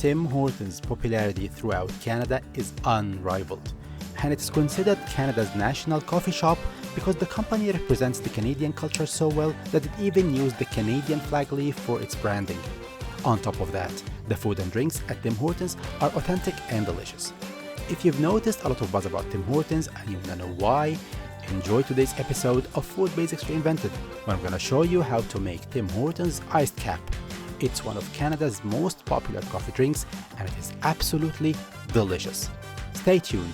Tim Hortons' popularity throughout Canada is unrivaled, and it is considered Canada's national coffee shop because the company represents the Canadian culture so well that it even used the Canadian flag leaf for its branding. On top of that, the food and drinks at Tim Hortons are authentic and delicious. If you've noticed a lot of buzz about Tim Hortons and you wanna know why, enjoy today's episode of Food Basics Reinvented, where I'm gonna show you how to make Tim Hortons Iced Capp. It's one of Canada's most popular coffee drinks and it is absolutely delicious. Stay tuned.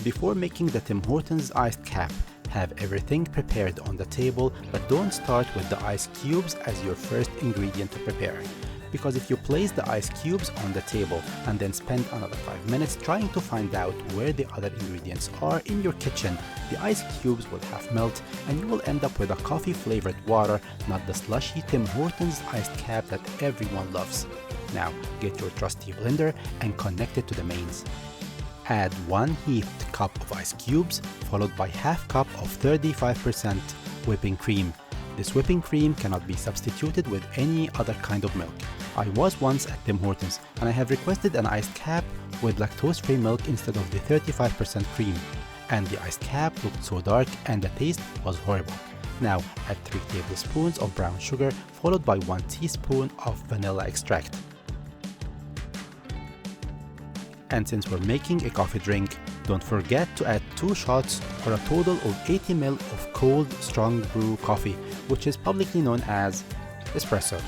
Before making the Tim Hortons Iced Capp, have everything prepared on the table, but don't start with the ice cubes as your first ingredient to prepare. Because if you place the ice cubes on the table and then spend another 5 minutes trying to find out where the other ingredients are in your kitchen, the ice cubes will half melt and you will end up with a coffee flavored water, not the slushy Tim Hortons Iced Capp that everyone loves. Now, get your trusty blender and connect it to the mains. Add 1 heaped cup of ice cubes, followed by half cup of 35% whipping cream. This whipping cream cannot be substituted with any other kind of milk. I was once at Tim Hortons and I have requested an iced capp with lactose-free milk instead of the 35% cream. And the iced capp looked so dark and the taste was horrible. Now add 3 tablespoons of brown sugar, followed by 1 teaspoon of vanilla extract. And since we're making a coffee drink, don't forget to add 2 shots or a total of 80 ml of cold strong brew coffee, which is publicly known as Espresso.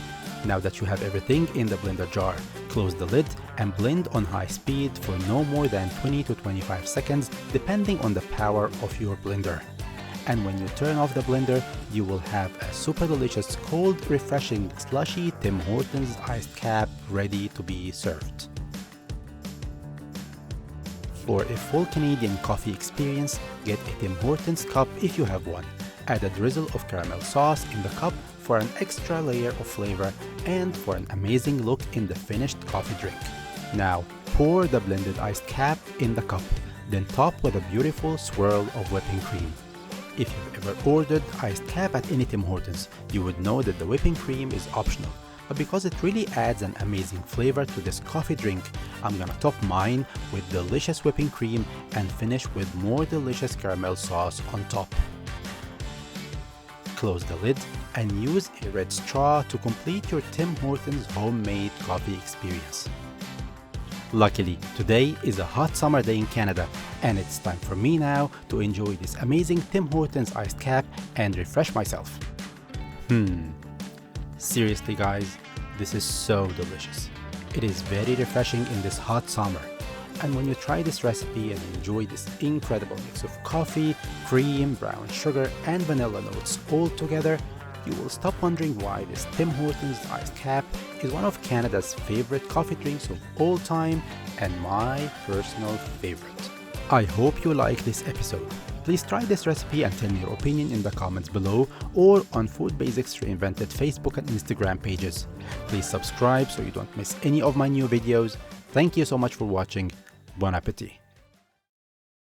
Now that you have everything in the blender jar, close the lid and blend on high speed for no more than 20 to 25 seconds depending on the power of your blender. And when you turn off the blender, you will have a super delicious cold refreshing slushy Tim Hortons Iced Capp ready to be served. For a full Canadian coffee experience, get a Tim Hortons cup if you have one. Add a drizzle of caramel sauce in the cup for an extra layer of flavor and for an amazing look in the finished coffee drink. Now, pour the blended iced capp in the cup, then top with a beautiful swirl of whipping cream. If you've ever ordered iced capp at any Tim Hortons, you would know that the whipping cream is optional. But because it really adds an amazing flavor to this coffee drink, I'm gonna top mine with delicious whipping cream and finish with more delicious caramel sauce on top. Close the lid and use a red straw to complete your Tim Hortons homemade coffee experience. Luckily, today is a hot summer day in Canada, and it's time for me now to enjoy this amazing Tim Hortons Iced Capp and refresh myself. Seriously guys, this is so delicious. It is very refreshing in this hot summer. And when you try this recipe and enjoy this incredible mix of coffee, cream, brown sugar and vanilla notes all together, you will stop wondering why this Tim Hortons Iced Capp is one of Canada's favorite coffee drinks of all time and my personal favorite. I hope you like this episode. Please try this recipe and tell me your opinion in the comments below or on Food Basics Reinvented Facebook and Instagram pages. Please subscribe so you don't miss any of my new videos. Thank you so much for watching. Bon appétit!